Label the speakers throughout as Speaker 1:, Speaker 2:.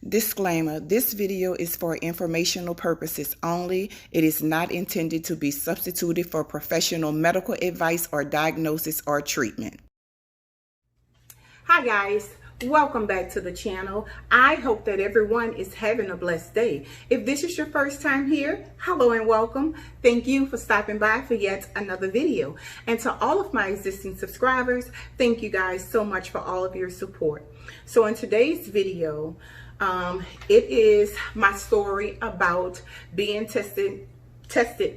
Speaker 1: Disclaimer, this video is for informational purposes only. It is not intended to be substituted for professional medical advice or diagnosis or treatment.
Speaker 2: Hi guys, welcome back to the channel. I hope that everyone is having a blessed day. If this is your first time here, hello and welcome. Thank you for stopping by for yet another video. And to all of my existing subscribers, thank you guys so much for all of your support. So in today's video, it is my story about being tested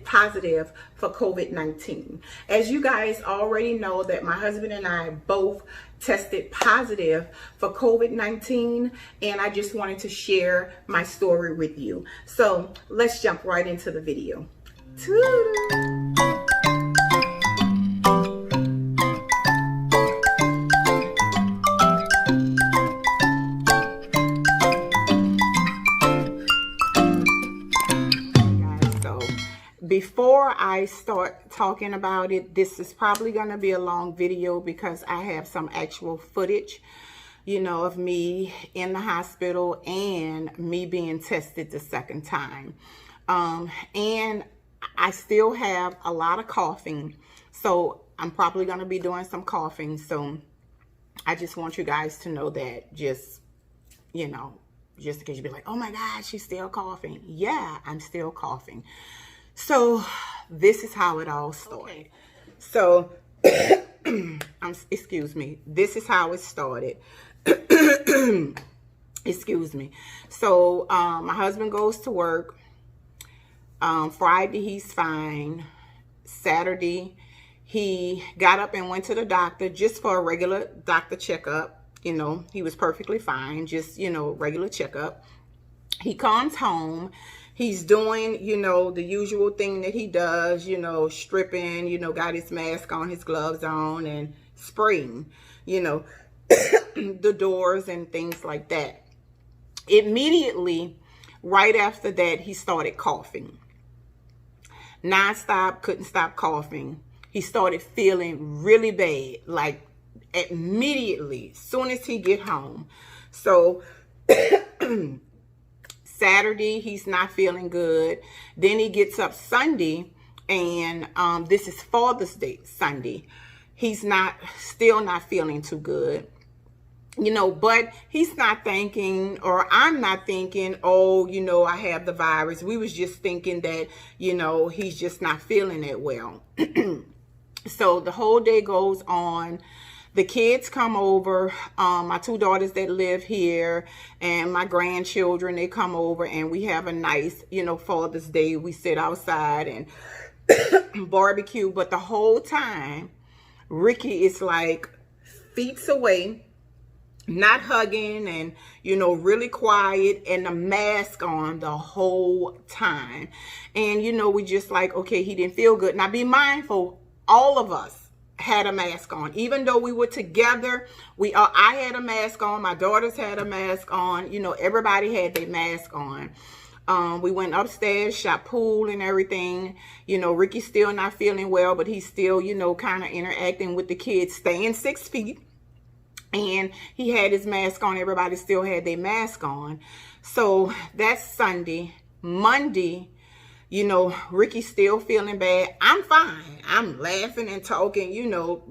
Speaker 2: positive for COVID-19. As you guys already know, that my husband and I both tested positive for COVID-19, and I just wanted to share my story with you. So let's jump right into the video. Toodles. Before I start talking about it, this is probably going to be a long video because I have some actual footage, of me in the hospital and me being tested the second time. And I still have a lot of coughing, so I'm probably going to be doing some coughing. So I just want you guys to know that, just in case you be like, oh my God, she's still coughing. Yeah, I'm still coughing. So this is how it all started. Okay. So, excuse me, this is how it started. Excuse me. So, my husband goes to work. Friday, he's fine. Saturday, he got up and went to the doctor just for a regular doctor checkup. He was perfectly fine, just, regular checkup. He comes home. He's doing, the usual thing that he does, stripping, got his mask on, his gloves on, and spraying, the doors and things like that. Immediately, right after that, he started coughing. Non-stop, couldn't stop coughing. He started feeling really bad, like immediately, as soon as he get home. So, Saturday, he's not feeling good. Then he gets up Sunday, and this is Father's Day Sunday. He's still not feeling too good, but he's not thinking, or I'm not thinking, oh, I have the virus. We was just thinking that, he's just not feeling it well. So the whole day goes on. The kids come over, my two daughters that live here, and my grandchildren, they come over, and we have a nice, Father's Day. We sit outside and barbecue. But the whole time, Ricky is like feet away, not hugging, and, really quiet, and a mask on the whole time. And, we just like, okay, he didn't feel good. Now, be mindful, all of us had a mask on. Even though we were together, I had a mask on, my daughters had a mask on, everybody had their mask on. We went upstairs, shot pool and everything. Ricky's still not feeling well, but he's still, kind of interacting with the kids, staying 6 feet. And he had his mask on. Everybody still had their mask on. So that's Sunday. Monday, Ricky's still feeling bad. I'm fine. I'm laughing and talking,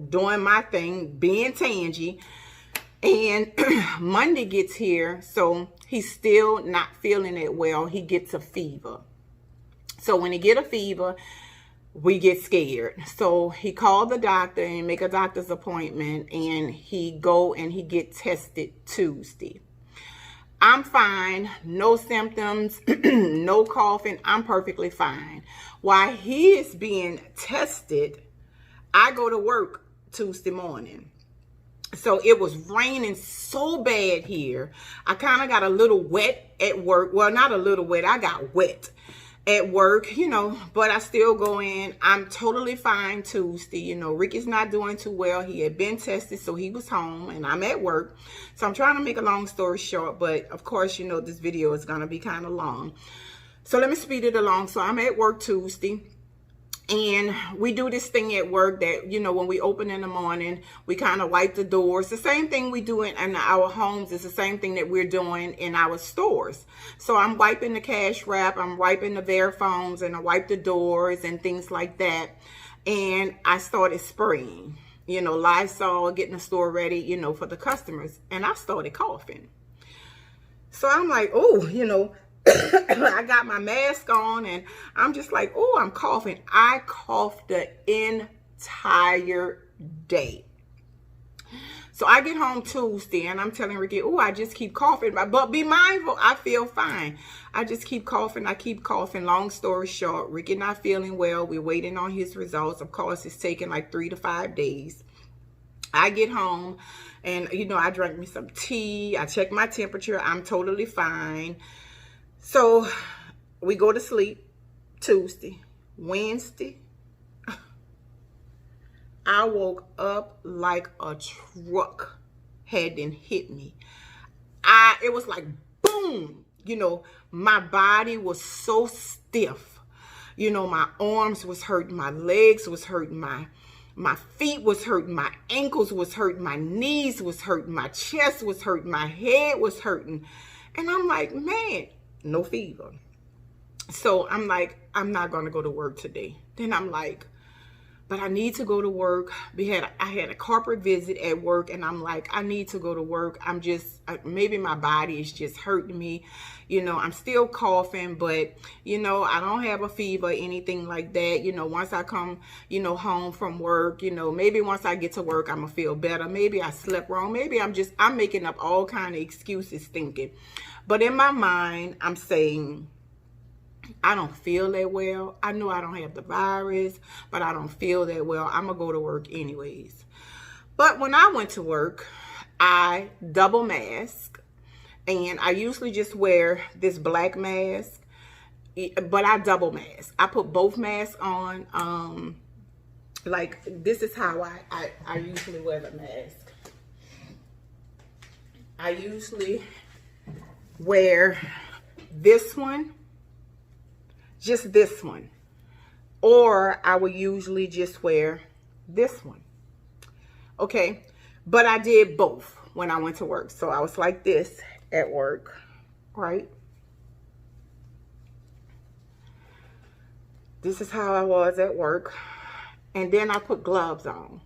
Speaker 2: doing my thing, being tangy. And Monday gets here, so he's still not feeling it well. He gets a fever. So when he get a fever, we get scared. So he called the doctor and make a doctor's appointment, and he go and he get tested Tuesday. I'm fine, no symptoms, no coughing, I'm perfectly fine. While he is being tested, I go to work Tuesday morning. So it was raining so bad here. I kind of got a little wet at work. Well, not a little wet, I got wet at work, but I still go in. I'm totally fine Tuesday. Ricky's not doing too well. He had been tested, so he was home, and I'm at work. So I'm trying to make a long story short, but of course, this video is going to be kind of long. So let me speed it along. So I'm at work Tuesday, And we do this thing at work that, you know, when we open in the morning, we kind of wipe the doors. The same thing we do in our homes is the same thing that we're doing in our stores. So I'm wiping the cash wrap, I'm wiping the Veriphones, and I wipe the doors and things like that. And I started spraying, you know, Lysol, getting the store ready, you know, for the customers. And I started coughing. So I'm like, oh, you know, I got my mask on and I'm just like, oh, I'm coughing. I coughed the entire day. So I get home Tuesday and I'm telling Ricky, oh, I just keep coughing. But be mindful, I feel fine. I just keep coughing. I keep coughing. Long story short, Ricky not feeling well. We're waiting on his results. Of course, it's taking like 3 to 5 days. I get home and, you know, I drank me some tea. I check my temperature. I'm totally fine. So we go to sleep Tuesday. Wednesday, I woke up like a truck hadn't hit me. It was like boom, you know, my body was so stiff. You know, my arms was hurting, my legs was hurting, my feet was hurting, my ankles was hurting, my knees was hurting, my chest was hurting, my head was hurting. And I'm like, man, no fever. So I'm like, I'm not going to go to work today. Then I'm like, but I need to go to work. I had a corporate visit at work and I'm like, I need to go to work. I'm just, maybe my body is just hurting me. You know, I'm still coughing, but, you know, I don't have a fever or anything like that. You know, once I come, you know, home from work, you know, maybe once I get to work, I'm going to feel better. Maybe I slept wrong. Maybe I'm making up all kind of excuses thinking. But in my mind, I'm saying, I don't feel that well. I know I don't have the virus, but I don't feel that well. I'm going to go to work anyways. But when I went to work, I double mask. And I usually just wear this black mask, but I double mask. I put both masks on. Like, this is how I usually wear the mask. I usually wear this one, just this one, or I would usually just wear this one. Okay, but I did both when I went to work. So I was like this at work, right? This is how I was at work. And then I put gloves on.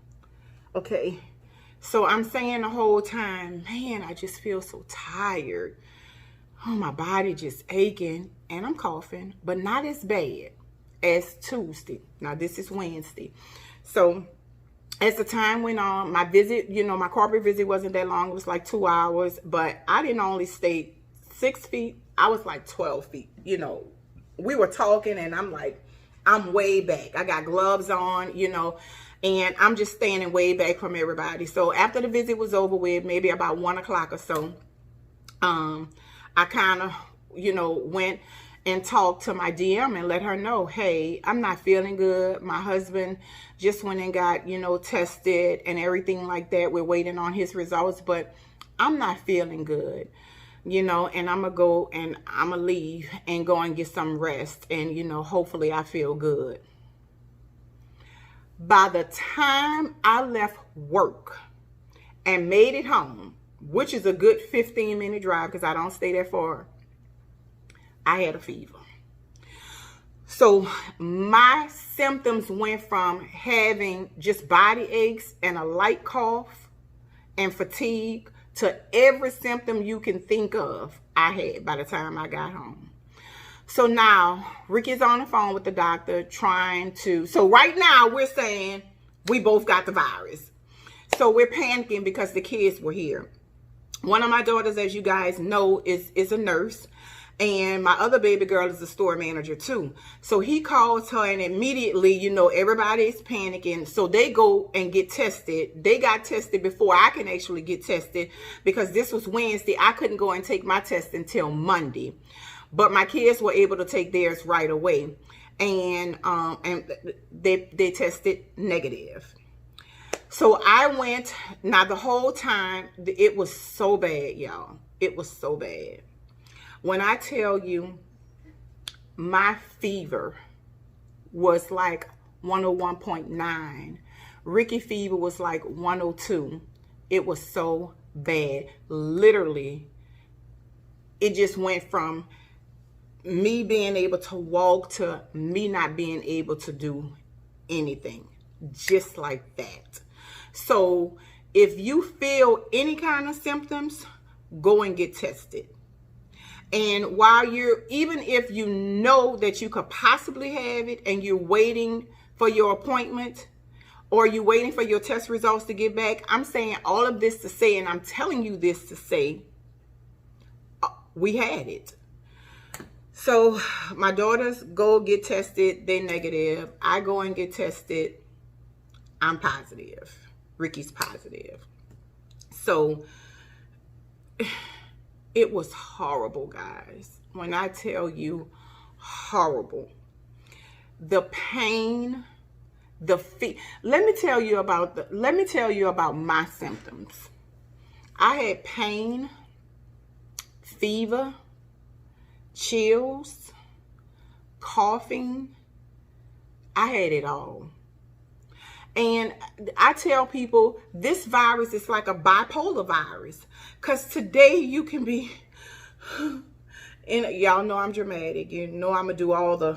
Speaker 2: Okay, so I'm saying the whole time, man, I just feel so tired. Oh, my body just aching and I'm coughing, but not as bad as Tuesday. Now, this is Wednesday. So as the time went on, my visit, you know, my corporate visit wasn't that long. It was like 2 hours, but I didn't only stay 6 feet. I was like 12 feet. You know, we were talking and I'm like, I'm way back. I got gloves on, you know, and I'm just standing way back from everybody. So after the visit was over with, maybe about 1 o'clock or so, I kind of, you know, went and talked to my DM and let her know, hey, I'm not feeling good. My husband just went and got, you know, tested and everything like that. We're waiting on his results, but I'm not feeling good, you know, and I'm going to go and I'm going to leave and go and get some rest. And, you know, hopefully I feel good. By the time I left work and made it home, which is a good 15-minute drive because I don't stay that far, I had a fever. So my symptoms went from having just body aches and a light cough and fatigue to every symptom you can think of I had by the time I got home. So now Ricky's on the phone with the doctor trying to, so right now we're saying we both got the virus. So we're panicking because the kids were here. One of my daughters, as you guys know, is a nurse. And my other baby girl is a store manager too. So he calls her and immediately, you know, everybody's panicking. So they go and get tested. They got tested before I can actually get tested because this was Wednesday. I couldn't go and take my test until Monday. But my kids were able to take theirs right away. And they tested negative. So I went, now the whole time, it was so bad, y'all. It was so bad. When I tell you my fever was like 101.9. Ricky fever was like 102. It was so bad. Literally, it just went from me being able to walk to me not being able to do anything. Just like that. So if you feel any kind of symptoms, go and get tested. And while even if you know that you could possibly have it and you're waiting for your appointment or you're waiting for your test results to get back, I'm saying all of this to say, and I'm telling you this to say, we had it. So my daughters go get tested, they're negative. I go and get tested, I'm positive. Ricky's positive. So it was horrible, guys. When I tell you horrible, the pain, let me tell you about my symptoms. I had pain, fever, chills, coughing. I had it all. And I tell people this virus is like a bipolar virus. Because today you can be, and y'all know I'm dramatic. You know I'm going to do all the,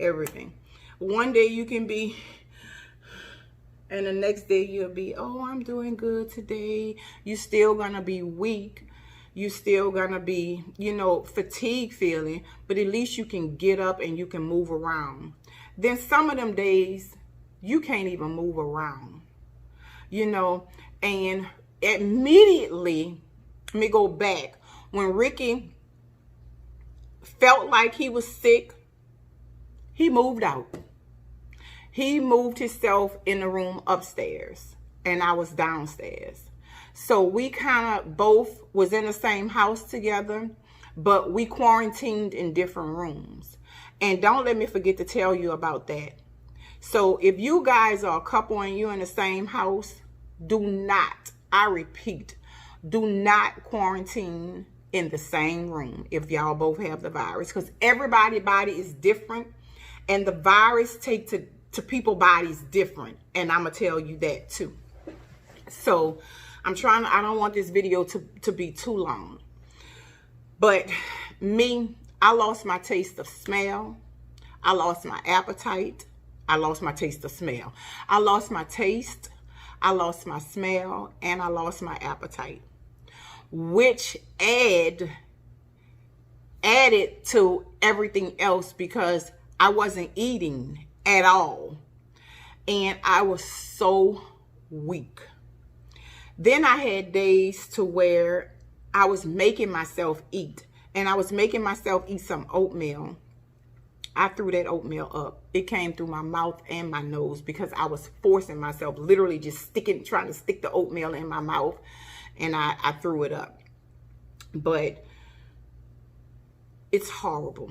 Speaker 2: everything. One day you can be, and the next day you'll be, oh, I'm doing good today. You still going to be weak. You still going to be, fatigue feeling. But at least you can get up and you can move around. Then some of them days, you can't even move around, and immediately, let me go back. When Ricky felt like he was sick, he moved out. He moved himself in the room upstairs, and I was downstairs. So we kind of both was in the same house together, but we quarantined in different rooms. And don't let me forget to tell you about that. So if you guys are a couple and you're in the same house, do not, I repeat, do not quarantine in the same room if y'all both have the virus. Because everybody's body is different. And the virus takes to people's bodies different. And I'm going to tell you that too. So I don't want this video to be too long. But me, I lost my taste of smell. I lost my appetite. I lost my taste of smell. I lost my taste, I lost my smell, and I lost my appetite, which added to everything else because I wasn't eating at all. And I was so weak. Then I had days to where I was making myself eat. And I was making myself eat some oatmeal. I threw that oatmeal up. It came through my mouth and my nose because I was forcing myself, literally just trying to stick the oatmeal in my mouth, and I threw it up. But it's horrible.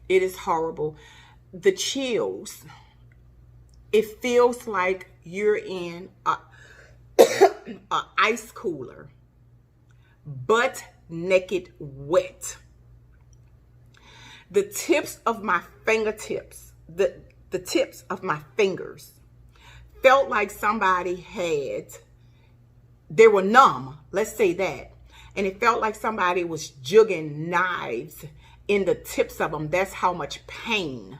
Speaker 2: It is horrible. The chills, it feels like you're in a ice cooler, butt naked wet. The tips of my fingertips, the tips of my fingers felt like somebody they were numb, let's say that. And it felt like somebody was jugging knives in the tips of them. That's how much pain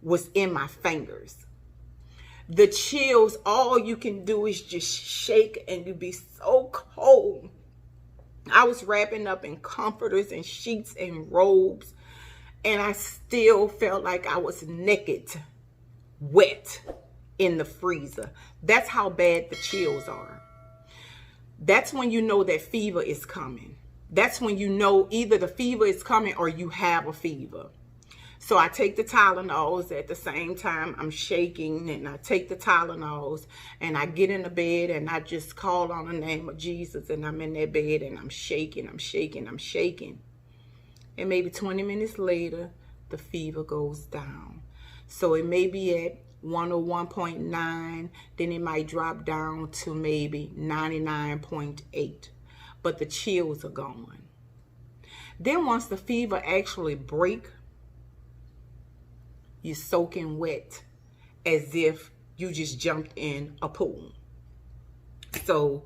Speaker 2: was in my fingers. The chills, all you can do is just shake and you be so cold. I was wrapping up in comforters and sheets and robes. And I still felt like I was naked, wet in the freezer. That's how bad the chills are. That's when you know that fever is coming. That's when you know either the fever is coming or you have a fever. So I take the Tylenols at the same time. I'm shaking, and I take the Tylenols and I get in the bed and I just call on the name of Jesus, and I'm in that bed and I'm shaking, I'm shaking, I'm shaking. And maybe 20 minutes later, the fever goes down. So it may be at 101.9, then it might drop down to maybe 99.8. But the chills are gone. Then once the fever actually breaks, you're soaking wet. as if you just jumped in a pool. So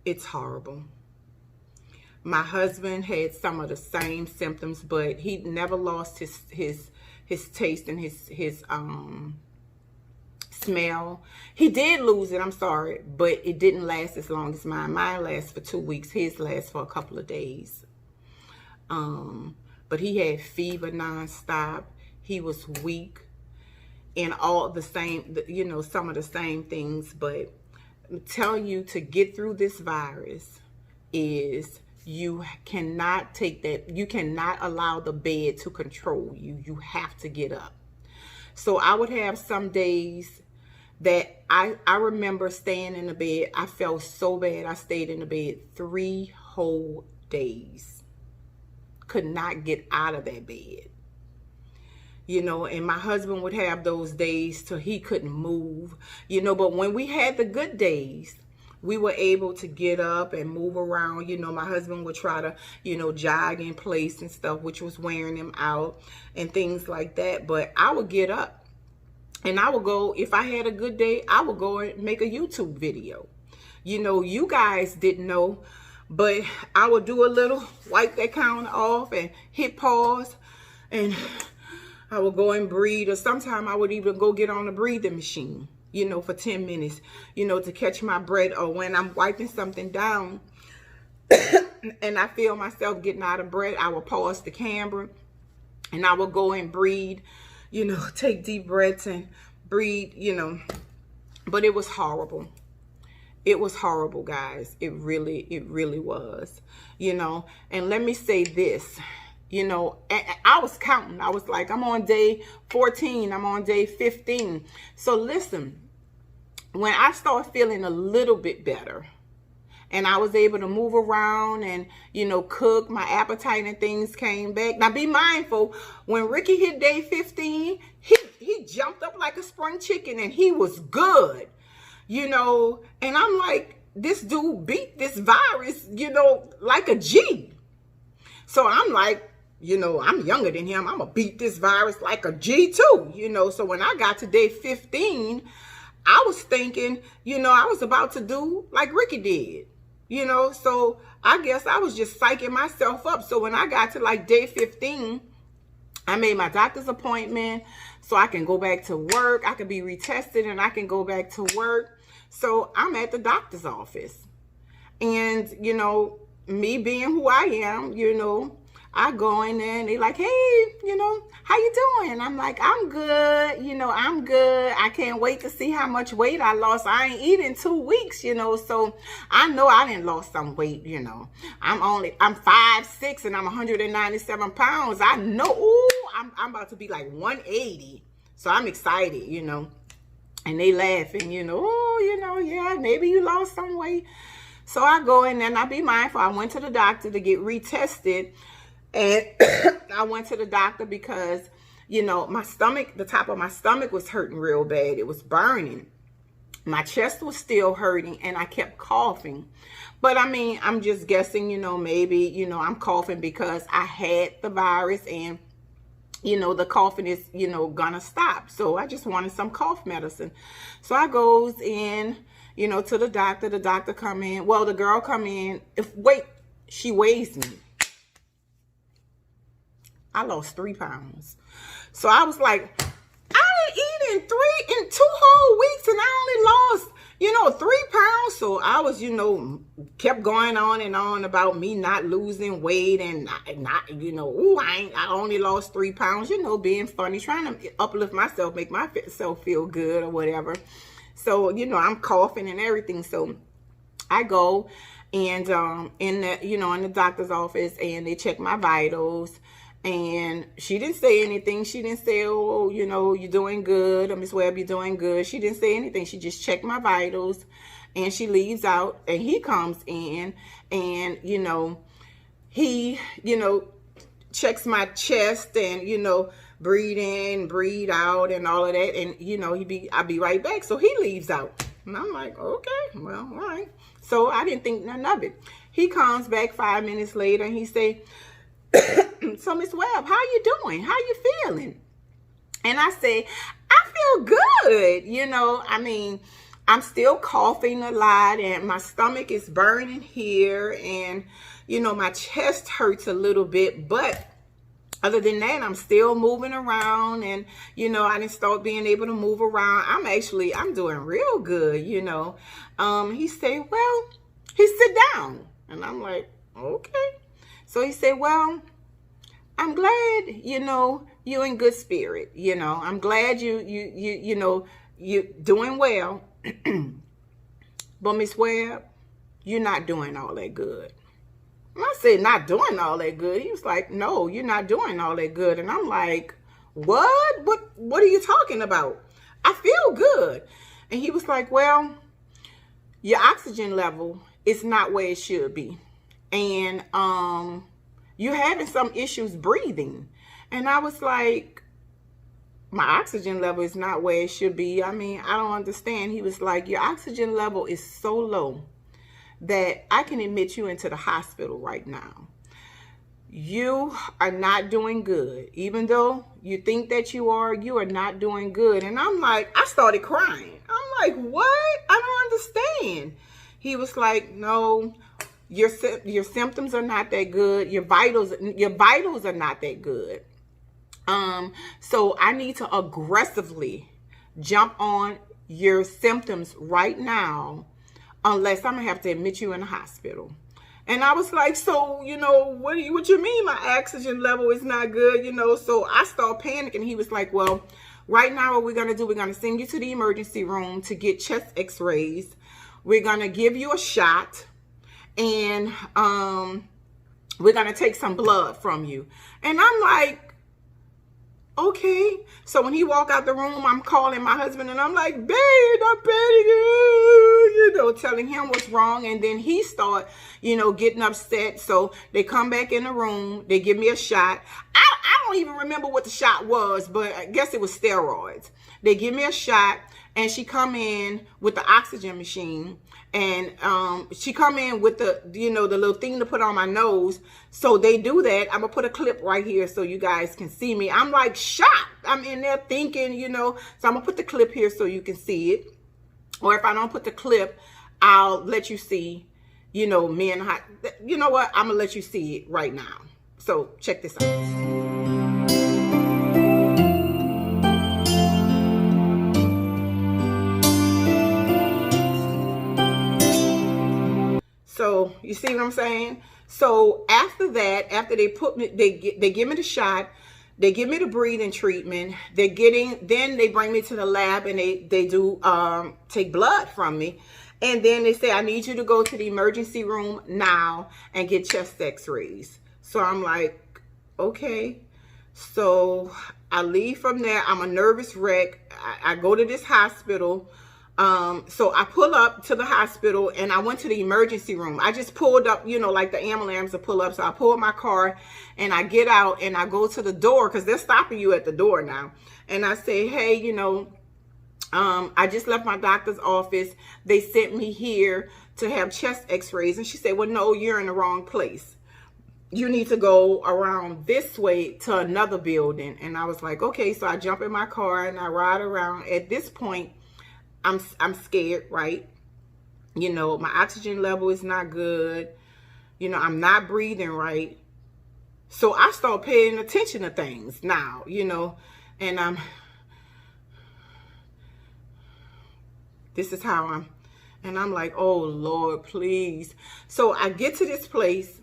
Speaker 2: it's horrible. My husband had some of the same symptoms, but he never lost his taste and his smell. He did lose it, I'm sorry, but it didn't last as long as mine. Mine lasts for 2 weeks. His lasts for a couple of days. But he had fever nonstop. He was weak and all the same, you know, some of the same things. But I'm telling you, to get through this virus is you cannot take that. You cannot allow the bed to control you. You have to get up. So I would have some days that I remember staying in the bed. I felt so bad. I stayed in the bed 3 whole days. Could not get out of that bed. You know, and my husband would have those days till he couldn't move. You know, but when we had the good days, we were able to get up and move around. You know, my husband would try to, you know, jog in place and stuff, which was wearing him out and things like that. But I would get up and I would go, if I had a good day, I would go and make a YouTube video. You know, you guys didn't know, but I would do a little, wipe that counter off and hit pause, and I would go and breathe, or sometimes I would even go get on the breathing machine, you know, for 10 minutes, you know, to catch my breath. Or when I'm wiping something down and I feel myself getting out of breath, I will pause the camera and I will go and breathe, you know, take deep breaths and breathe, you know. But it was horrible. It was horrible, guys. It really was, you know. And let me say this, you know, I was counting. I was like, I'm on day 14. I'm on day 15. So listen, when I started feeling a little bit better and I was able to move around and, you know, cook, my appetite and things came back. Now be mindful, when Ricky hit day 15, he jumped up like a spring chicken and he was good. You know, and I'm like, this dude beat this virus, you know, like a G. So I'm like, you know, I'm younger than him. I'm going to beat this virus like a G too, you know. So when I got to day 15, I was thinking, you know, I was about to do like Ricky did, you know. So I guess I was just psyching myself up. So when I got to like day 15, I made my doctor's appointment so I can go back to work. I can be retested and I can go back to work. So I'm at the doctor's office. And, you know, me being who I am, you know, I go in there and they like, hey, you know, how you doing? And I'm like, I'm good. You know, I'm good. I can't wait to see how much weight I lost. I ain't eating 2 weeks, you know, so I know I didn't lost some weight, you know. I'm 5'6" and I'm 197 pounds. I know, ooh, I'm about to be like 180. So I'm excited, you know. And they laughing, you know, oh, you know, yeah, maybe you lost some weight. So I go in there and I be mindful. I went to the doctor to get retested. And I went to the doctor because, you know, my stomach, the top of my stomach was hurting real bad. It was burning. My chest was still hurting and I kept coughing. But I mean, I'm just guessing, you know, maybe, you know, I'm coughing because I had the virus and, you know, the coughing is, you know, gonna stop. So I just wanted some cough medicine. So I goes in, you know, to the doctor. The doctor come in. Well, the girl come in. She weighs me. I lost 3 pounds. So I was like, I didn't eat in 2 whole weeks and I only lost, you know, 3 pounds. So I was, you know, kept going on and on about me not losing weight and not, you know, ooh, I only lost 3 pounds, you know, being funny, trying to uplift myself, make myself feel good or whatever. So, you know, I'm coughing and everything. So I go and in the doctor's office and they check my vitals. And she didn't say anything. She didn't say, oh, you know, you're doing good. Miss Webb, you're doing good. She didn't say anything. She just checked my vitals. And she leaves out. And he comes in. And, you know, he, you know, checks my chest. And, you know, breathe in, breathe out, and all of that. And, you know, I'll be right back. So he leaves out. And I'm like, okay, well, all right. So I didn't think none of it. He comes back 5 minutes later. And he say, so Miss Webb, how you doing? How you feeling? And I said, I feel good. You know, I mean, I'm still coughing a lot and my stomach is burning here. And, you know, my chest hurts a little bit. But other than that, I'm still moving around. And, you know, I didn't start being able to move around. I'm doing real good, you know. He said, well, he sit down. And I'm like, okay. So he said, well, I'm glad, you know, you're in good spirit. You know, I'm glad you know, you're doing well. But Miss Webb, you're not doing all that good. And I said, not doing all that good. He was like, no, you're not doing all that good. And I'm like, what? What are you talking about? I feel good. And he was like, well, your oxygen level is not where it should be. And you're having some issues breathing. And I was like, my oxygen level is not where it should be. I mean, I don't understand. He was like, your oxygen level is so low that I can admit you into the hospital right now. You are not doing good. Even though you think that you are not doing good. And I'm like, I started crying. I'm like, what? I don't understand. He was like, no, your symptoms are not that good. Your vitals are not that good. So I need to aggressively jump on your symptoms right now, unless I'm gonna have to admit you in the hospital. And I was like, so, you know, what you mean my oxygen level is not good, you know? So I started panicking. He was like, well, right now what we're gonna do, we're gonna send you to the emergency room to get chest x-rays. We're gonna give you a shot, and we're gonna take some blood from you. And I'm like, okay. So when he walked out the room, I'm calling my husband and I'm like, babe, I'm panicking, you know, telling him what's wrong. And then he start, you know, getting upset. So they come back in the room. They give me a shot. I don't even remember what the shot was, but I guess it was steroids. They give me a shot, and she come in with the oxygen machine. And she come in with the, you know, the little thing to put on my nose. So they do that. I'm going to put a clip right here so you guys can see me. I'm like shocked. I'm in there thinking, you know. So I'm going to put the clip here so you can see it. Or if I don't put the clip, I'll let you see, you know, me and her. You know what? I'm going to let you see it right now. So check this out. So you see what I'm saying? So after that, after they put me, they give me the shot, they give me the breathing treatment. Then they bring me to the lab and they do take blood from me, and then they say I need you to go to the emergency room now and get chest x-rays. So I'm like, okay. So I leave from there. I'm a nervous wreck. I go to this hospital. So I pull up to the hospital and I went to the emergency room. I just pulled up, you know, like the ambulance to pull up. So I pull my car and I get out and I go to the door, because they're stopping you at the door now. And I say, hey, you know, I just left my doctor's office. They sent me here to have chest x-rays. And she said, well, no, you're in the wrong place. You need to go around this way to another building. And I was like, okay. So I jump in my car and I ride around. At this point, I'm scared, right? You know, my oxygen level is not good. You know, I'm not breathing right. So I start paying attention to things now, you know, and this is how I'm like, oh Lord, please. So I get to this place,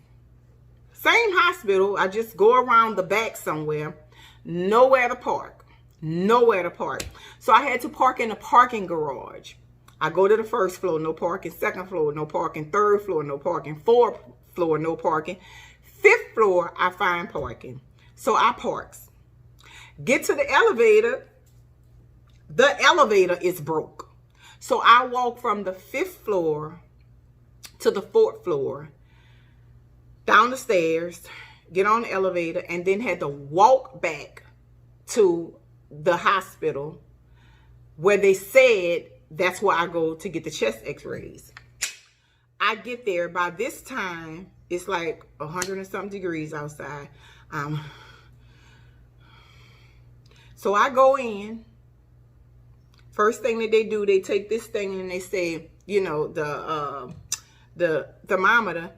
Speaker 2: same hospital. I just go around the back somewhere, nowhere to park. Nowhere to park. So I had to park in a parking garage. I go to the first floor, no parking. Second floor, no parking. Third floor, no parking. Fourth floor, no parking. Fifth floor, I find parking. So I parks. Get to the elevator. The elevator is broke. So I walk from the fifth floor to the fourth floor, down the stairs, get on the elevator, and then had to walk back to the hospital where they said that's where I go to get the chest x-rays. I get there. By this time, it's like 100 and something degrees outside. So I go in. First thing that they do, they take this thing and they say, you know, the thermometer,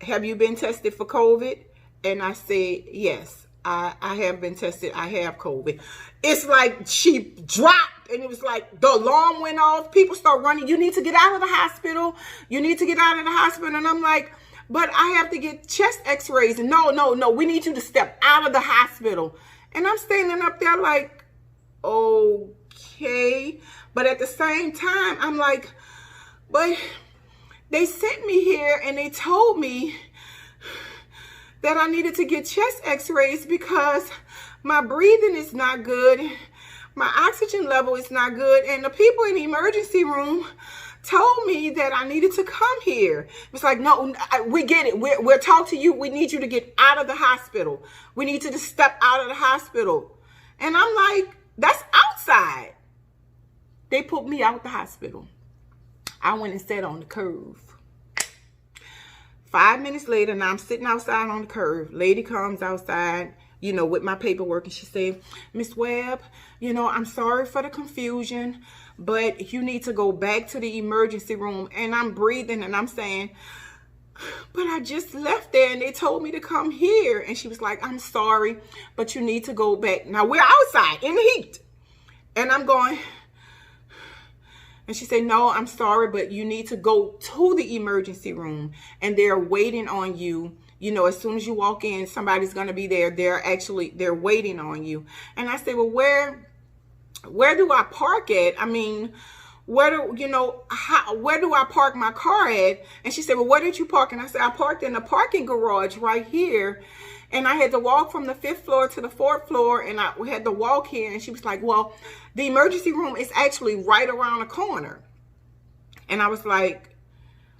Speaker 2: have you been tested for COVID? And I say, yes, I have been tested. I have COVID. It's like she dropped and it was like the alarm went off. People start running. You need to get out of the hospital. You need to get out of the hospital. And I'm like, but I have to get chest x-rays. And no, we need you to step out of the hospital. And I'm standing up there like, okay. But at the same time, I'm like, but they sent me here and they told me that I needed to get chest x-rays because my breathing is not good. My oxygen level is not good. And the people in the emergency room told me that I needed to come here. It's like, no, we get it. We'll talk to you. We need you to get out of the hospital. We need you to step out of the hospital. And I'm like, that's outside. They put me out the hospital. I went and sat on the curb. 5 minutes later, now I'm sitting outside on the curb. Lady comes outside, you know, with my paperwork, and she said, Miss Webb, you know, I'm sorry for the confusion, but you need to go back to the emergency room. And I'm breathing and I'm saying, but I just left there and they told me to come here. And she was like, I'm sorry, but you need to go back. Now we're outside in the heat. And I'm going, and she said, no, I'm sorry, but you need to go to the emergency room and they're waiting on you. You know, as soon as you walk in, somebody's going to be there. They're waiting on you. And I said, well, where do I park at? I mean, where do I park my car at? And she said, well, where did you park? And I said, I parked in the parking garage right here. And I had to walk from the 5th floor to the 4th floor, and I had to walk here. And she was like, well, the emergency room is actually right around the corner. And I was like,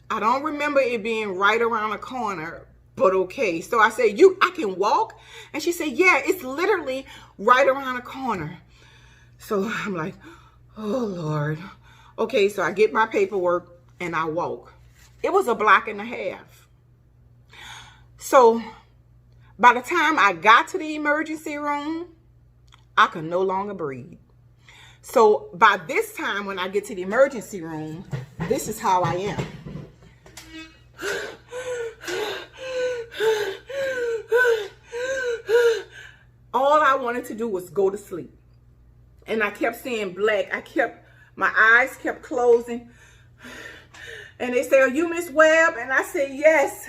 Speaker 2: I don't remember it being right around the corner, but okay. So I said, I can walk? And she said, yeah, it's literally right around the corner. So I'm like, oh, Lord. Okay, so I get my paperwork and I walk. It was a block and a half. So by the time I got to the emergency room, I could no longer breathe. So by this time, when I get to the emergency room, this is how I am. All I wanted to do was go to sleep. And I kept seeing black. My eyes kept closing. And they say, are you Miss Webb? And I said, yes.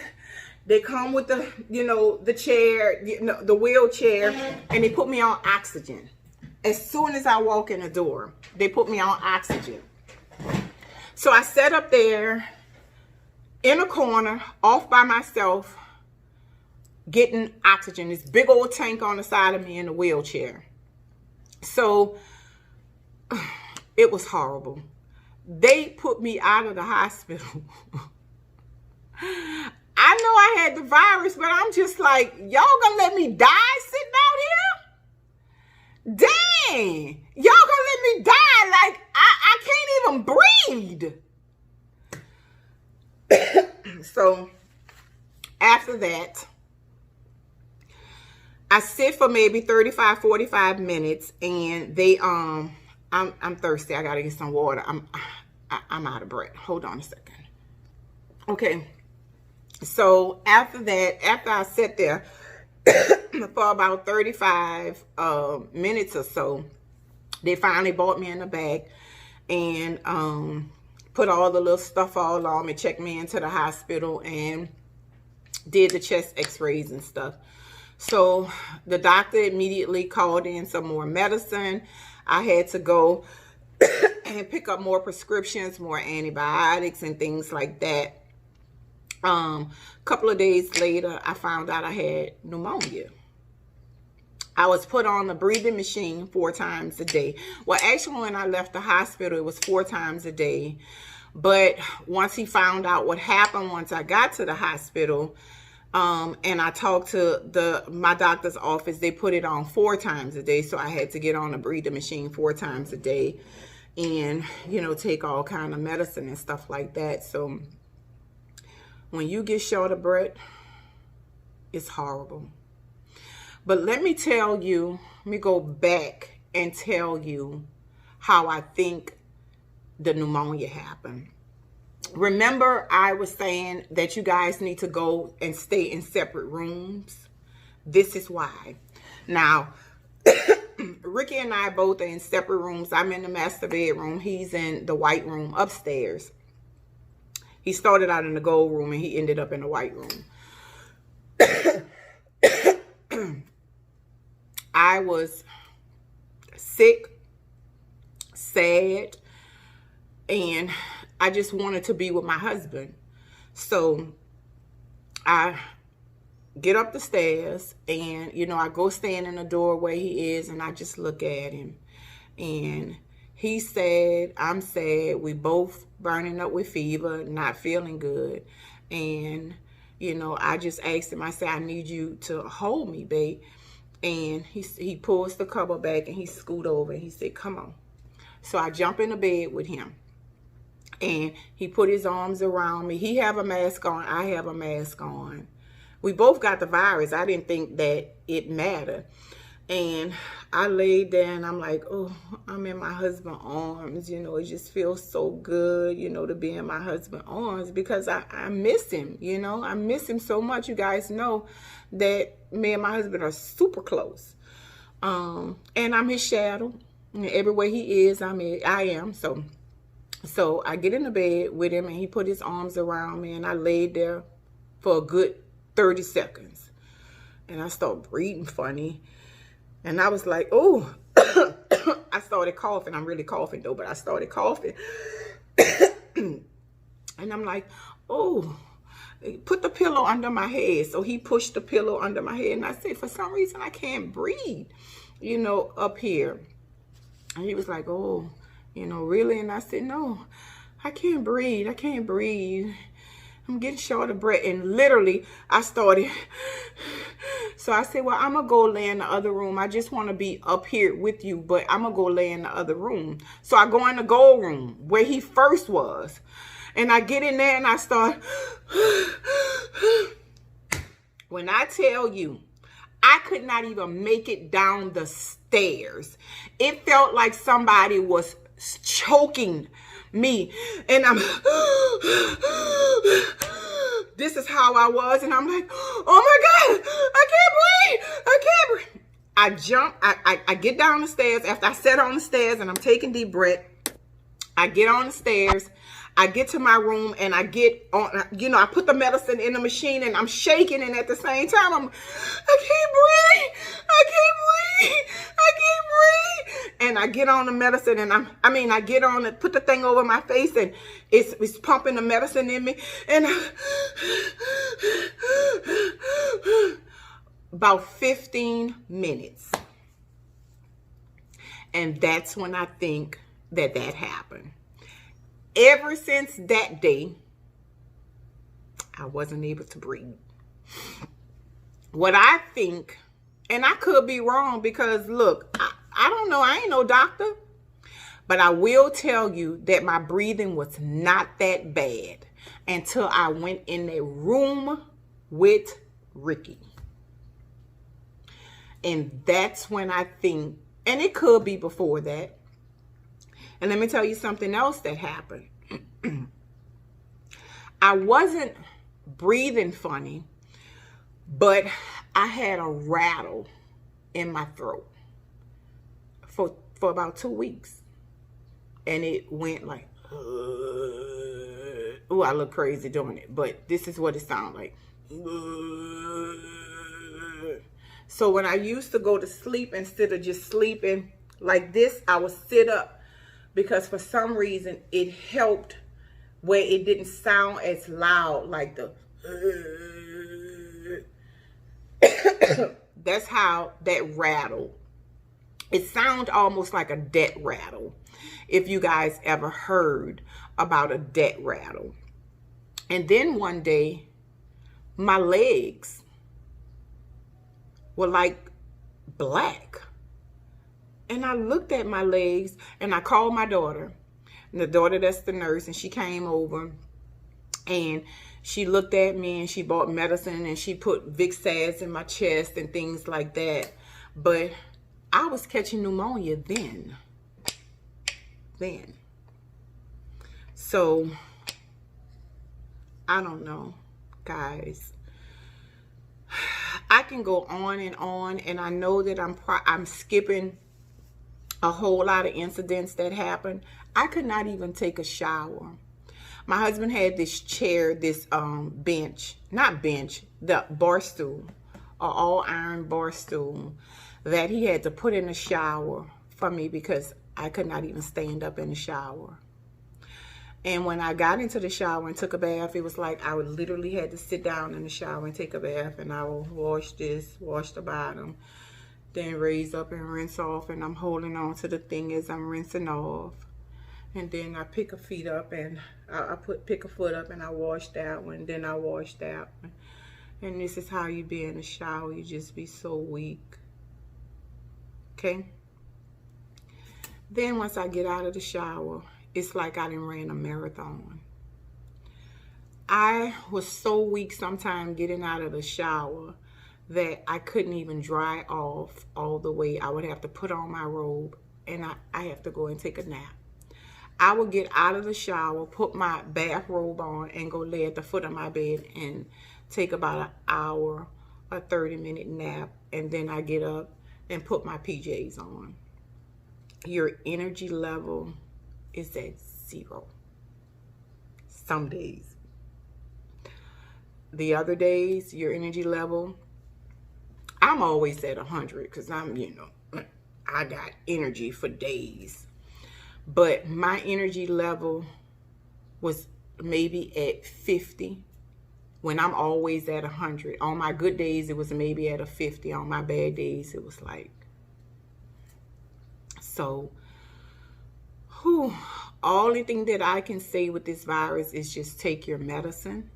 Speaker 2: They come with the, the chair, the wheelchair, and they put me on oxygen. As soon as I walk in the door, they put me on oxygen. So I sat up there in a corner, off by myself, getting oxygen. This big old tank on the side of me in a wheelchair. So it was horrible. They put me out of the hospital. I know I had the virus, but I'm just like, y'all gonna let me die sitting out here? Dang, y'all gonna let me die? Like, I can't even breathe. So after that, I sit for maybe 35, 45 minutes, and they, I'm thirsty. I gotta get some water. I'm out of breath. Hold on a second. Okay. So after that, after I sat there for about 35 minutes or so, they finally brought me in the bag and put all the little stuff all on me, checked me into the hospital, and did the chest x-rays and stuff. So the doctor immediately called in some more medicine. I had to go and pick up more prescriptions, more antibiotics and things like that. Couple of days later, I found out I had pneumonia. I was put on the breathing machine 4 times a day. Well, actually, when I left the hospital, it was 4 times a day. But once he found out what happened, once I got to the hospital, and I talked to my doctor's office, they put it on 4 times a day. So I had to get on the breathing machine 4 times a day and, take all kind of medicine and stuff like that. So when you get short of breath, it's horrible. But let me tell you, let me go back and tell you how I think the pneumonia happened. Remember, I was saying that you guys need to go and stay in separate rooms. This is why. Now, Ricky and I both are in separate rooms. I'm in the master bedroom. He's in the white room upstairs. He started out in the gold room and he ended up in the white room. I was sick, sad, and I just wanted to be with my husband. So I get up the stairs and, you know, I go stand in the door where he is and I just look at him. And he's sad, I'm sad. We both burning up with fever, not feeling good. And, you know, I just asked him, I said, I need you to hold me, babe. And he pulls the cover back and he scoot over and he said, come on. So I jump in the bed with him. And he put his arms around me. He have a mask on. I have a mask on. We both got the virus. I didn't think that it mattered. And I laid there and I'm like, oh, I'm in my husband's arms. You know, it just feels so good, you know, to be in my husband's arms because I miss him, you know. I miss him so much. You guys know that me and my husband are super close. And I'm his shadow. And everywhere he is, I am. So I get in the bed with him and he put his arms around me and I laid there for a good 30 seconds. And I started breathing funny. And I was like, oh, I started coughing. I'm really coughing though, but I started coughing. And I'm like, oh, put the pillow under my head. So he pushed the pillow under my head. And I said, for some reason, I can't breathe, you know, up here. And he was like, oh, you know, really? And I said, no, I can't breathe. I can't breathe. I'm getting short of breath. And literally, I started. So I said, well, I'm going to go lay in the other room. I just want to be up here with you, but I'm going to go lay in the other room. So I go in the gold room where he first was. And I get in there and I start. When I tell you, I could not even make it down the stairs. It felt like somebody was choking me. And I'm, this is how I was. And I'm like, oh my God, I can't breathe. I can't breathe. I jump, I get down the stairs after I sat on the stairs and I'm taking deep breath. I get on the stairs. I get to my room and I get on, you know, I put the medicine in the machine and I'm shaking. And at the same time, I can't breathe. I can't breathe. I can't breathe. And I get on the medicine and I get on it, put the thing over my face and it's pumping the medicine in me. And about 15 minutes. And that's when I think that happened. Ever since that day, I wasn't able to breathe. What I think, and I could be wrong because look, I don't know, I ain't no doctor, but I will tell you that my breathing was not that bad until I went in a room with Ricky. And that's when I think, and it could be before that. And let me tell you something else that happened. I wasn't breathing funny, but I had a rattle in my throat for about 2 weeks. And it went like, oh, I look crazy doing it, but this is what it sounded like. So when I used to go to sleep, instead of just sleeping like this, I would sit up. Because for some reason, it helped where it didn't sound as loud like the... That's how that rattle. It sounds almost like a death rattle. If you guys ever heard about a death rattle. And then one day, my legs were like black. And I looked at my legs and I called my daughter. And the daughter that's the nurse, and she came over and she looked at me and she bought medicine and she put Vicks in my chest and things like that. But I was catching pneumonia then. So, I don't know, guys. I can go on, and I know that I'm skipping a whole lot of incidents that happened. I could not even take a shower. My husband had this chair, this the bar stool, an all iron bar stool that he had to put in the shower for me because I could not even stand up in the shower. And when I got into the shower and took a bath, it was like I would literally had to sit down in the shower and take a bath, and I would wash the bottom, then raise up and rinse off, and I'm holding on to the thing as I'm rinsing off. And then I pick a feet up, and pick a foot up, and I wash that one, then I wash that one. And this is how you be in the shower. You just be so weak. Okay? Then once I get out of the shower, it's like I done ran a marathon. I was so weak sometimes getting out of the shower that I couldn't even dry off all the way. I would have to put on my robe, and I have to go and take a nap. I would get out of the shower, put my bathrobe on, and go lay at the foot of my bed and take about an hour, a 30-minute nap, and then I get up and put my PJs on. Your energy level is at 0. Some days. The other days, your energy level, I'm always at 100 because I got energy for days. But my energy level was maybe at 50 when I'm always at 100. On my good days, it was maybe at a 50. On my bad days, it was like, so, only thing that I can say with this virus is just take your medicine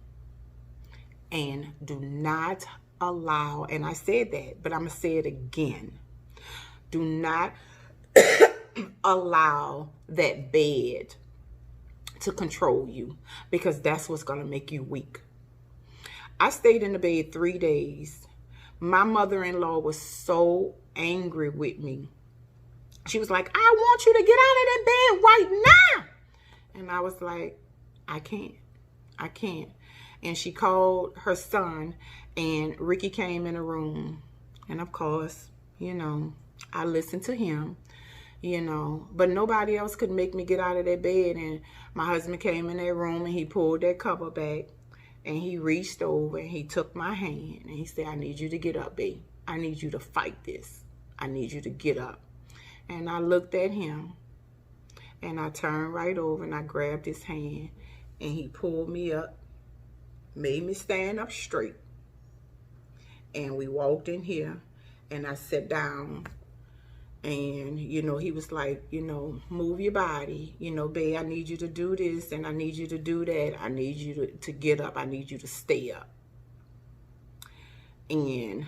Speaker 2: and do not allow, and I said that, but I'm going to say it again. Do not allow that bed to control you, because that's what's going to make you weak. I stayed in the bed 3 days. My mother-in-law was so angry with me. She was like, I want you to get out of that bed right now. And I was like, I can't. And she called her son, and Ricky came in the room. And of course, I listened to him, but nobody else could make me get out of that bed. And my husband came in that room, and he pulled that cover back, and he reached over, and he took my hand, and he said, I need you to get up, babe. I need you to fight this. I need you to get up. And I looked at him, and I turned right over, and I grabbed his hand, and he pulled me up, made me stand up straight. And we walked in here, and I sat down, and, he was like, move your body, babe, I need you to do this, and I need you to do that. I need you to get up. I need you to stay up. And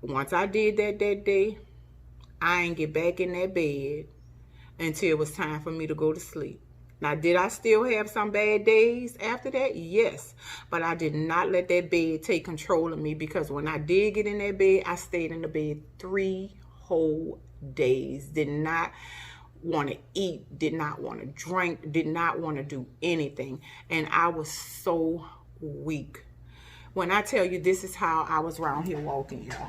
Speaker 2: once I did that day, I ain't get back in that bed until it was time for me to go to sleep. Now, did I still have some bad days after that? Yes. But I did not let that bed take control of me, because when I did get in that bed, I stayed in the bed 3 whole days. Did not want to eat, did not want to drink, did not want to do anything. And I was so weak. When I tell you, this is how I was around here walking, y'all.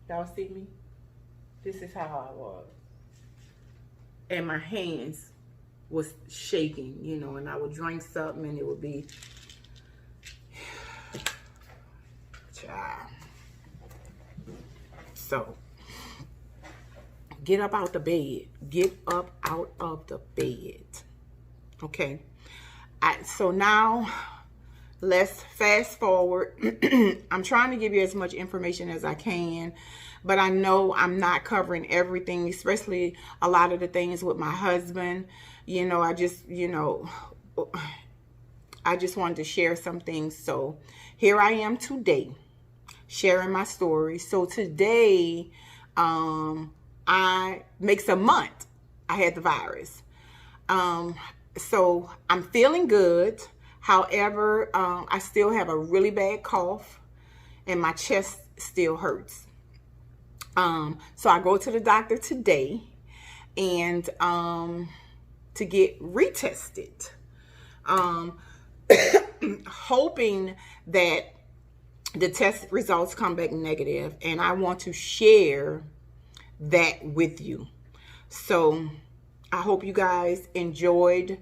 Speaker 2: Y'all see me? This is how I was. And my hands was shaking, and I would drink something, and it would be, child. So, get up out the bed. Get up out of the bed. Okay? So now, let's fast forward. I'm trying to give you as much information as I can, but I know I'm not covering everything, especially a lot of the things with my husband. I just wanted to share some things. So here I am today, sharing my story. So today, makes a month I had the virus. So I'm feeling good. However, I still have a really bad cough, and my chest still hurts. So I go to the doctor today and to get retested, hoping that the test results come back negative, and I want to share that with you. So I hope you guys enjoyed.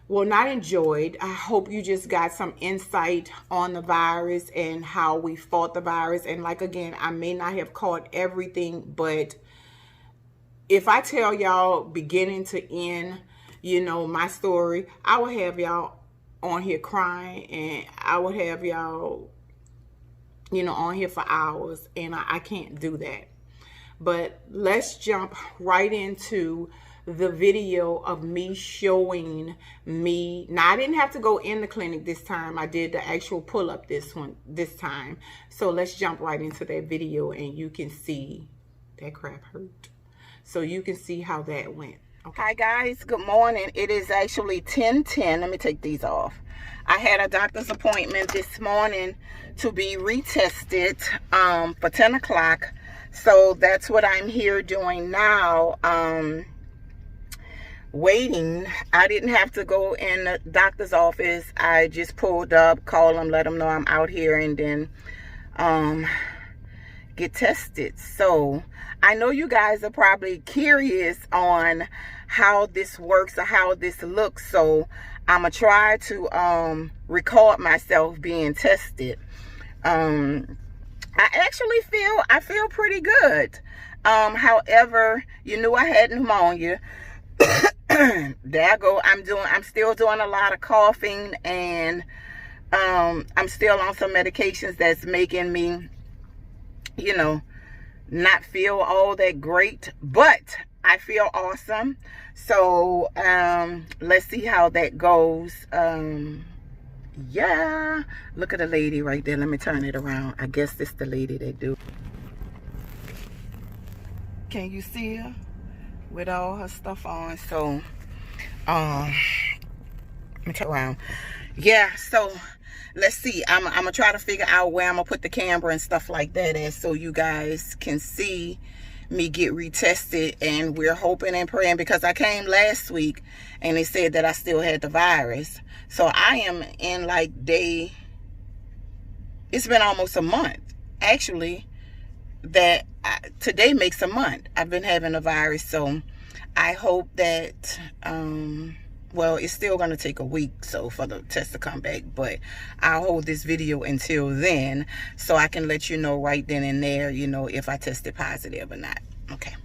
Speaker 2: Well, not enjoyed. I hope you just got some insight on the virus and how we fought the virus. And like, again, I may not have caught everything, but if I tell y'all beginning to end, you know, my story, I will have y'all on here crying, and I would have y'all, you know, on here for hours, and I can't do that. But let's jump right into the video of me showing me. Now, I didn't have to go in the clinic this time. I did the actual pull-up this time. So let's jump right into that video, and you can see that crap hurt. So you can see how that went. Okay. Hi guys, good morning. It is actually 10:10. Let me take these off. I had a doctor's appointment this morning to be retested for 10 o'clock. So that's what I'm here doing now. Waiting. I didn't have to go in the doctor's office. I just pulled up, called them, let them know I'm out here, and then get tested. So I know you guys are probably curious on how this works or how this looks, so I'm gonna try to record myself being tested. I actually feel pretty good. However, you knew I had pneumonia. There I go. I'm still doing a lot of coughing, and I'm still on some medications that's making me, you know, not feel all that great, but I feel awesome. So let's see how that goes. Yeah, look at the lady right there. Let me turn it around. I guess it's the lady that do. Can you see her with all her stuff on? So let me turn around. Yeah, so let's see. I'm gonna try to figure out where I'm gonna put the camera and stuff like that at, so you guys can see me get retested. And we're hoping and praying, because I came last week and they said that I still had the virus. So I am in like it's been almost a month actually, that today makes a month I've been having the virus. So I hope that well, it's still going to take a week so for the test to come back, but I'll hold this video until then so I can let you know right then and there, you know, if I tested positive or not. Okay.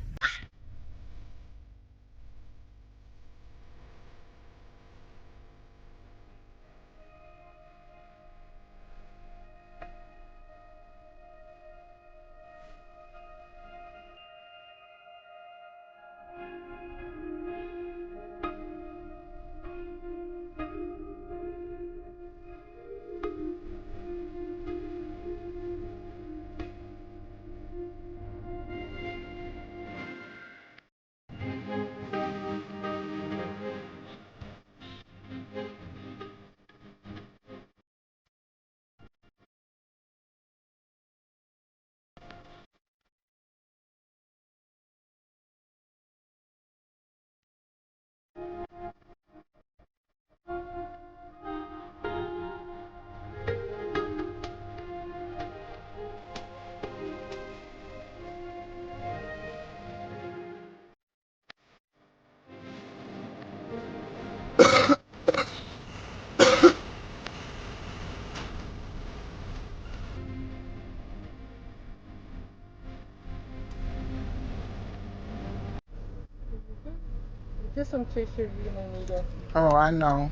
Speaker 3: Just some tissue you're gonna need it.
Speaker 1: Oh, I know.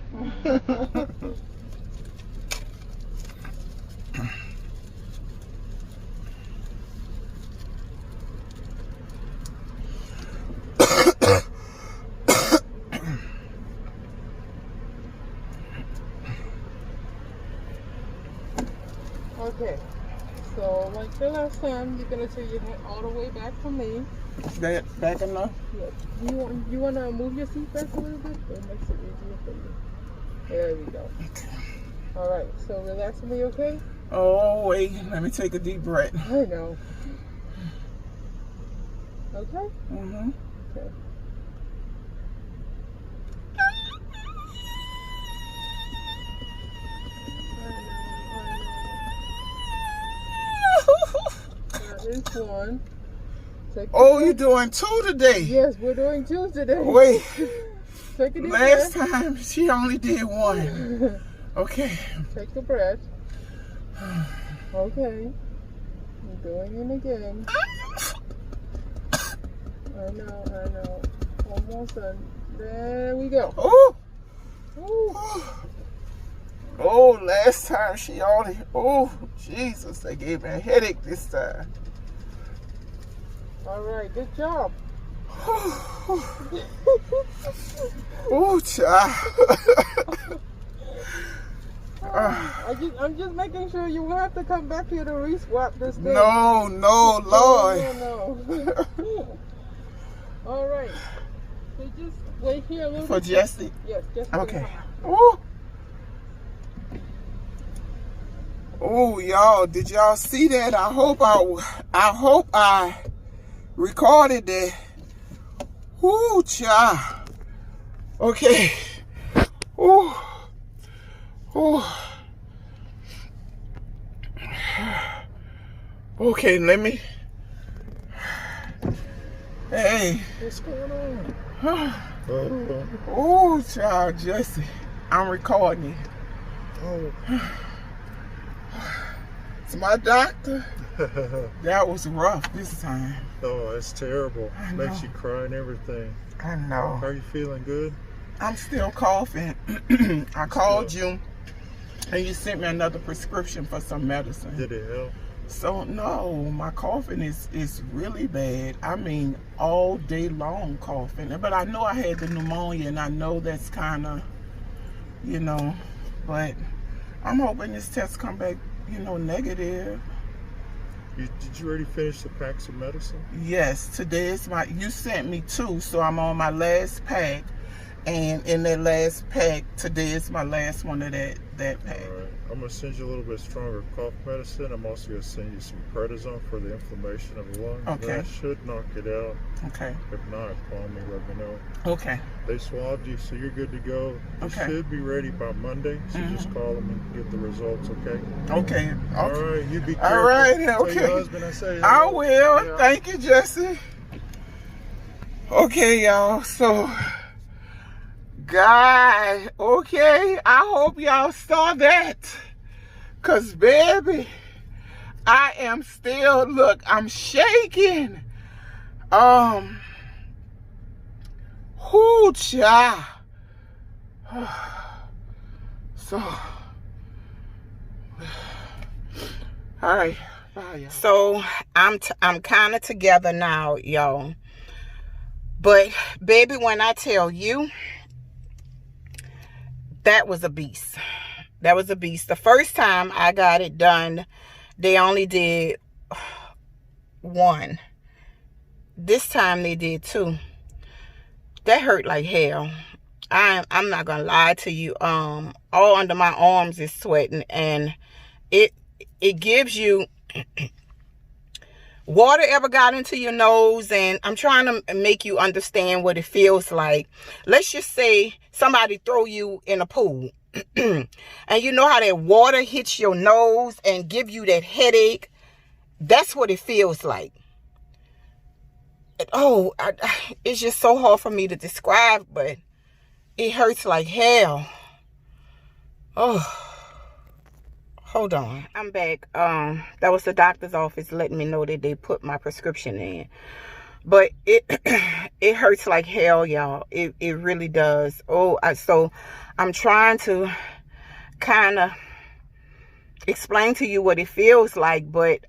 Speaker 3: Okay, so like the last time, you're gonna take your head all the way back from me.
Speaker 1: Is that back enough?
Speaker 3: Yes. You wanna move your seat back a little bit? That makes it easier for you. There we go.
Speaker 1: Okay.
Speaker 3: All right. So relax me, okay?
Speaker 1: Oh, wait. Let me take a deep breath.
Speaker 3: I know. Okay?
Speaker 1: Mm-hmm.
Speaker 3: Okay. That is one.
Speaker 1: Oh, you're doing 2 today?
Speaker 3: Yes, we're doing 2 today.
Speaker 1: Wait.
Speaker 3: Take a deep
Speaker 1: Last
Speaker 3: breath.
Speaker 1: time she only did 1. Okay.
Speaker 3: Take a breath. Okay. I'm doing it again. I know. Almost done. There we go.
Speaker 1: Oh.
Speaker 3: Ooh.
Speaker 1: Oh, last time she only, oh, Jesus, they gave me a headache this time.
Speaker 3: All right, good job.
Speaker 1: Oh, child.
Speaker 3: I'm just making sure you will have to come back here to re-swap this thing.
Speaker 1: No, Lord.
Speaker 3: No. All right. So just wait here a little
Speaker 1: For
Speaker 3: bit.
Speaker 1: Jesse?
Speaker 3: Yes, Jesse.
Speaker 1: Okay. Oh. Oh, y'all, did y'all see that? I hope I recorded that. Ooh, child. Okay. Ooh. Ooh. Okay, let me. Hey.
Speaker 3: What's going on?
Speaker 1: Oh, child, Jesse. I'm recording it.
Speaker 3: Oh.
Speaker 1: It's my doctor. That was rough this time.
Speaker 4: Oh, that's terrible.
Speaker 1: I
Speaker 4: Makes
Speaker 1: know.
Speaker 4: you cry and everything.
Speaker 1: I know.
Speaker 4: Are you feeling good?
Speaker 1: I'm still coughing. I called you and you sent me another prescription for some medicine.
Speaker 4: Did it help?
Speaker 1: So no, my coughing is really bad. I mean, all day long coughing. But I know I had the pneumonia, and I know that's kind of, but I'm hoping this test come back, negative.
Speaker 4: Did you already finish the packs of medicine?
Speaker 1: Yes, today is you sent me 2, so I'm on my last pack. And in that last pack, today is my last one of that pack.
Speaker 4: All right. I'm going to send you a little bit stronger cough medicine. I'm also going to send you some prednisone for the inflammation of the lungs.
Speaker 1: Okay.
Speaker 4: That should knock it out.
Speaker 1: Okay.
Speaker 4: If not, call me, let me know.
Speaker 1: Okay.
Speaker 4: They swabbed you, so you're good to go. You
Speaker 1: Okay.
Speaker 4: should be ready by Monday, so just call them and get the results, okay?
Speaker 1: Okay.
Speaker 4: All right, you be careful.
Speaker 1: All right,
Speaker 4: Tell
Speaker 1: okay.
Speaker 4: your husband I say
Speaker 1: I
Speaker 4: hello.
Speaker 1: will.
Speaker 4: Yeah.
Speaker 1: Thank you, Jesse. Okay, y'all. So, God, okay. I hope y'all saw that. Because, baby, I am still, look, I'm shaking. Whoo, child. So, all right. Bye, y'all. So, I'm kind of together now, y'all. But, baby, when I tell you, that was a beast. That was a beast. The first time I got it done, they only did 1. This time they did 2. That hurt like hell. I'm not gonna lie to you. All under my arms is sweating, and it gives you water ever got into your nose, and I'm trying to make you understand what it feels like. Let's just say somebody throw you in a pool. And you know how that water hits your nose and give you that headache? That's what it feels like. It's just so hard for me to describe, but it hurts like hell. Oh, hold on. I'm back. That was the doctor's office letting me know that they put my prescription in. But it hurts like hell, y'all. It really does. So I'm trying to kind of explain to you what it feels like, but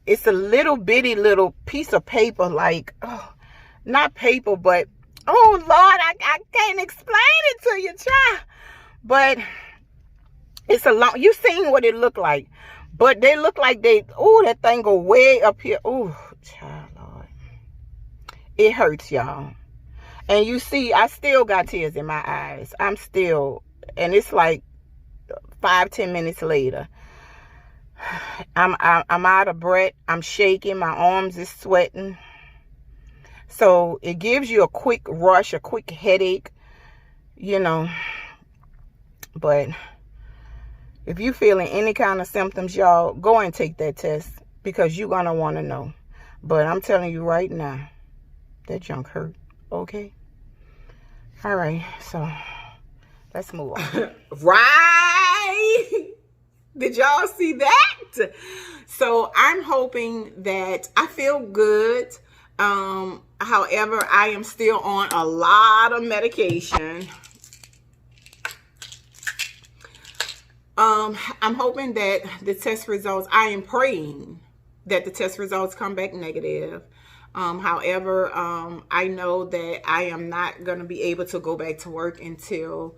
Speaker 1: it's a little bitty little piece of paper, like, not paper, but, oh, Lord, I can't explain it to you, child. But it's a long, you seen what it look like. But they look like that thing go way up here. Oh, child, Lord. It hurts, y'all. And you see, I still got tears in my eyes. I'm still, and it's like 5-10 minutes later. I'm out of breath. I'm shaking. My arms is sweating. So it gives you a quick rush, a quick headache, you know. But if you feeling any kind of symptoms, y'all, go and take that test because you're going to want to know. But I'm telling you right now, that junk hurt. Okay? All right. So let's move on.
Speaker 2: Right? Did y'all see that? So I'm hoping that I feel good. However, I am still on a lot of medication. I'm hoping that the test results, I am praying that the test results come back negative. However, I know that I am not going to be able to go back to work until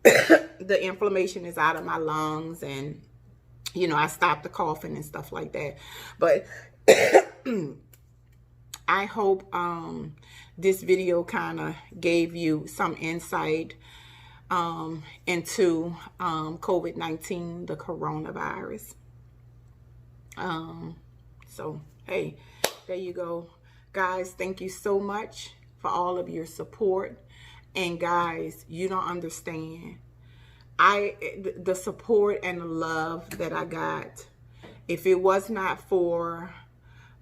Speaker 2: the inflammation is out of my lungs and, you know, I stop the coughing and stuff like that. But I hope this video kind of gave you some insight into COVID-19, the coronavirus. So, hey, there you go. Guys, thank you so much for all of your support. And guys, you don't understand. The support and the love that I got, if it was not for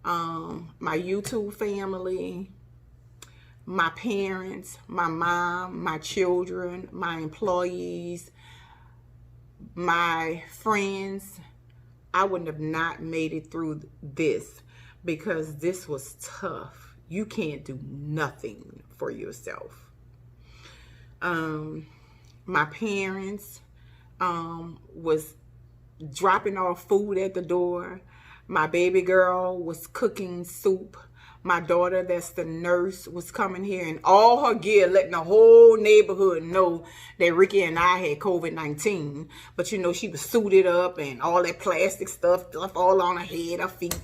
Speaker 2: my YouTube family, my parents, my mom, my children, my employees, my friends, I wouldn't have not made it through this, because this was tough. You can't do nothing for yourself. My parents was dropping off food at the door. My baby girl was cooking soup. My daughter, that's the nurse, was coming here in all her gear, letting the whole neighborhood know that Ricky and I had COVID-19. But, you know, she was suited up and all that plastic stuff all on her head, her feet,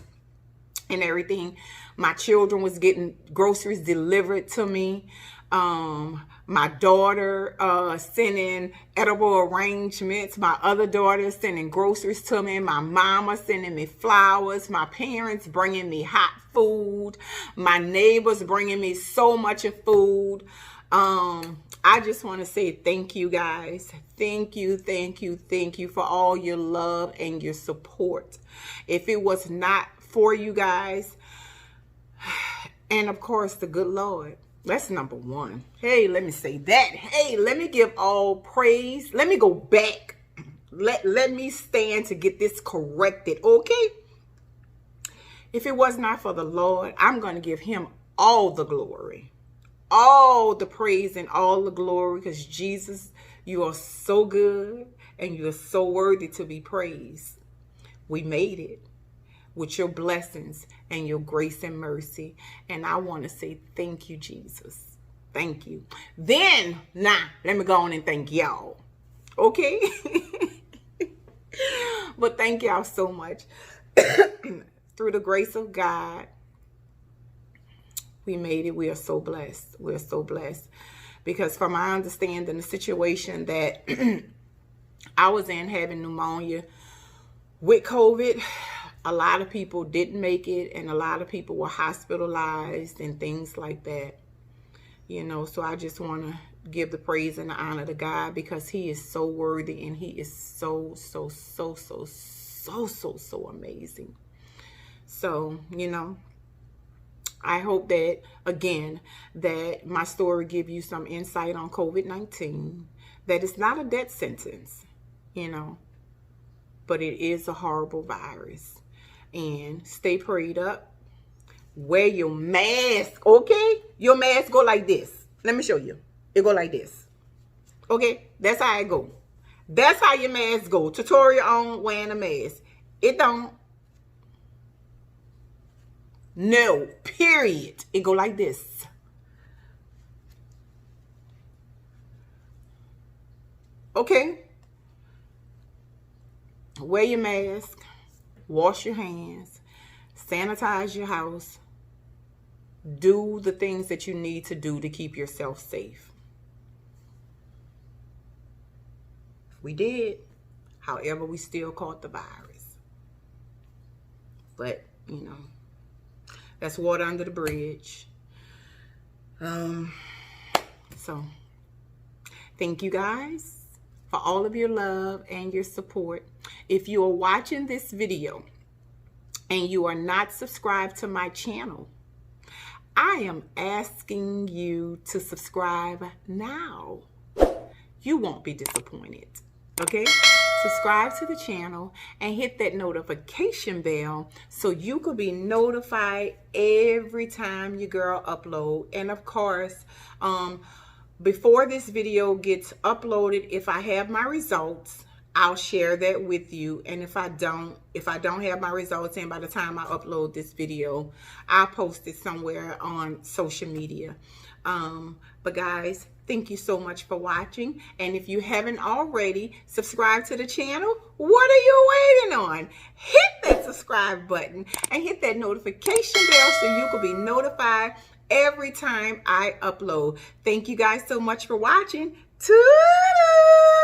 Speaker 2: and everything. My children was getting groceries delivered to me. My daughter sending edible arrangements. My other daughter sending groceries to me. My mama sending me flowers. My parents bringing me hot food. My neighbors bringing me so much of food. I just want to say thank you, guys. Thank you, thank you, thank you for all your love and your support. If it was not for you guys, and of course the good Lord, that's number one. Hey, let me say that. Hey, let me give all praise. Let me go back. Let me stand to get this corrected, okay? If it was not for the Lord, I'm going to give him all the glory, all the praise and all the glory, because Jesus, you are so good and you are so worthy to be praised. We made it with your blessings and your grace and mercy. And I want to say thank you, Jesus. Thank you. Then, now, let me go on and thank y'all. Okay? But thank y'all so much. Through the grace of God, we made it. We are so blessed. We're so blessed. Because from my understanding, the situation that I was in, having pneumonia with COVID, a lot of people didn't make it, and a lot of people were hospitalized and things like that. You know, so I just want to give the praise and the honor to God, because he is so worthy and he is so amazing. So, you know, I hope that, again, that my story give you some insight on COVID-19, that it's not a death sentence, you know, but it is a horrible virus. And stay prayed up. Wear your mask, okay? Your mask go like this. Let me show you. It go like this. Okay? That's how it go. That's how your mask go. Tutorial on wearing a mask. It don't. No. Period. It go like this. Okay? Wear your mask. Wash your hands, sanitize your house, do the things that you need to do to keep yourself safe. We did. However, we still caught the virus. But, you know, that's water under the bridge. So, thank you guys for all of your love and your support. If you are watching this video and you are not subscribed to my channel, I am asking you to subscribe now. You won't be disappointed, okay? Subscribe to the channel and hit that notification bell so you could be notified every time your girl upload. And of course, before this video gets uploaded, if I have my results, I'll share that with you. And if I don't have my results in by the time I upload this video, I'll post it somewhere on social media. But guys, thank you so much for watching. And if you haven't already subscribed to the channel, what are you waiting on? Hit that subscribe button and hit that notification bell so you can be notified every time I upload. Thank you guys so much for watching. Toodles!